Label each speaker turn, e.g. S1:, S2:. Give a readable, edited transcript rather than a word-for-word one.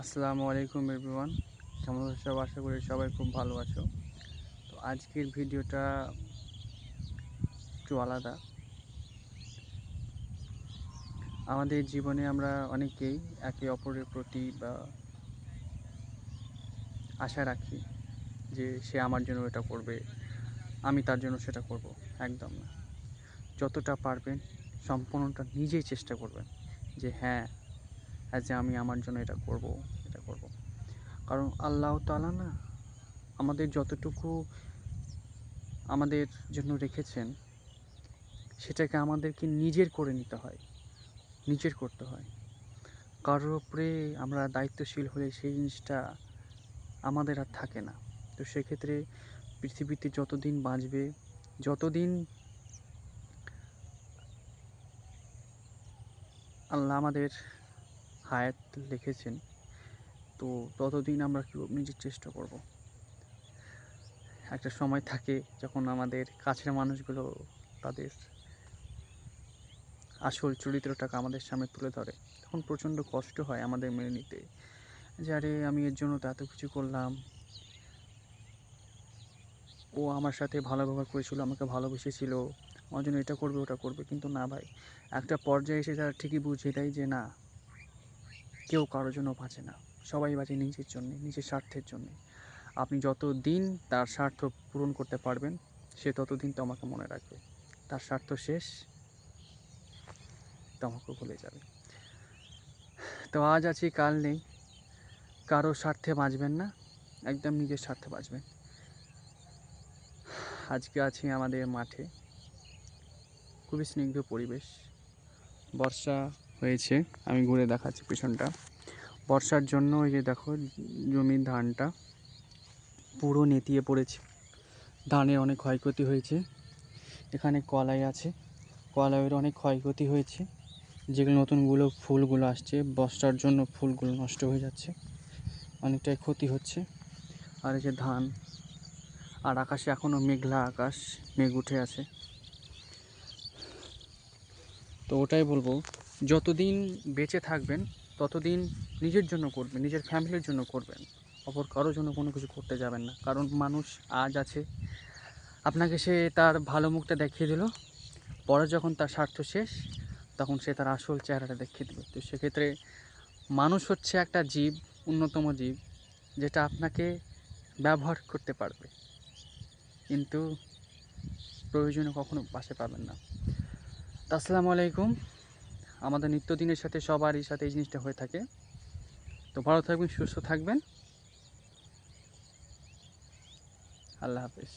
S1: আসসালামু আলাইকুম এভরিওয়ান, কেমন আছো সব? আশা করি সবাই খুব ভালো আছো। তো আজকের ভিডিওটা একটু আলাদা। আমাদের জীবনে আমরা অনেকেই একে অপরের প্রতি আশা রাখি যে সে আমার জন্য এটা করবে, আমি তার জন্য সেটা করব। একদম না। যতটা পারবেন সম্পূর্ণটা নিজেই চেষ্টা করবেন যে হ্যাঁ, যে আমি আমার জন্য এটা করব। কারণ আল্লাহ তাআলা না আমাদের যতটুকু আমাদের জন্য রেখেছেন সেটাকে আমাদেরকে নিজের করে নিতে হয়, নিজের করতে হয়। কারোর উপরে আমরা দায়িত্বশীল হলে সেই জিনিসটা আমাদের আর থাকে না। তো সেক্ষেত্রে পৃথিবীতে যতদিন বাঁচবে, যতদিন আল্লাহ আমাদের হায়াত লিখেছেন, তো ততদিন আমরা নিজের চেষ্টা করব। একটা সময় থাকে যখন আমাদের কাছের মানুষগুলো তাদের আসল চরিত্রটাকে আমাদের সামনে তুলে ধরে, তখন প্রচণ্ড কষ্ট হয় আমাদের মেনে নিতে যে আরে আমি এর জন্য তো এত কিছু করলাম, ও আমার সাথে ভালো ব্যবহার করেছিল, আমাকে ভালোবেসেছিল, আমার জন্য এটা করবে ওটা করবে। কিন্তু না ভাই, একটা পর্যায়ে এসে তারা ঠিকই বুঝিয়ে দেয় যে না, কেউ কারোর জন্য বাঁচে না, সবাই বাঁচে নিজের জন্যে, নিজের স্বার্থের জন্যে। আপনি যত দিন তার স্বার্থ পূরণ করতে পারবেন সে ততদিন তোমাকে মনে রাখবে। তার স্বার্থ শেষ, তোমাকে ভুলে যাবে। তো আজ আছি কাল নেই, কারো স্বার্থে বাঁচবেন না, একদম নিজের স্বার্থে বাঁচবেন। আজকে আছি আমাদের মাঠে, খুবই স্নিগ্ধ পরিবেশ, বর্ষা হয়েছে। আমি ঘুরে দেখাচ্ছি পিছনটা। বর্ষার জন্য এই যে দেখো, জমির ধানটা পুরো নেতিয়ে পড়েছে, ধানের অনেক ক্ষয়ক্ষতি হয়েছে। এখানে কলাই আছে, কলাইয়ের অনেক ক্ষয়ক্ষতি হয়েছে। যেগুলো নতুনগুলো ফুলগুলো আসছে, বর্ষার জন্য ফুলগুলো নষ্ট হয়ে যাচ্ছে, অনেকটাই ক্ষতি হচ্ছে। আর এই যে ধান, আর আকাশে এখনও মেঘলা আকাশ, মেঘ উঠে আছে। তো ওটাই বলবো, যতদিন বেঁচে থাকবেন ততদিন নিজের জন্য করবেন, নিজের ফ্যামিলির জন্য করবেন, অপর কারোর জন্য কোনো কিছু করতে যাবেন না। কারণ মানুষ আজ আছে, আপনাকে সে তার ভালো মুখটা দেখিয়ে দিল, পরে যখন তার স্বার্থ শেষ তখন সে তার আসল চেহারাটা দেখিয়ে দেবে। তো সেক্ষেত্রে মানুষ হচ্ছে একটা জীব, অন্যতম জীব, যেটা আপনাকে ব্যবহার করতে পারবে কিন্তু প্রয়োজনে কখনো পাশে পাবেন না। তো আসসালামু আলাইকুম। আমাদের নিত্যদিনের সাথে সবারই সাথে এই জিনিসটা হয়ে থাকে। তো ভালো থাকবেন, সুস্থ থাকবেন। আল্লাহ হাফেজ।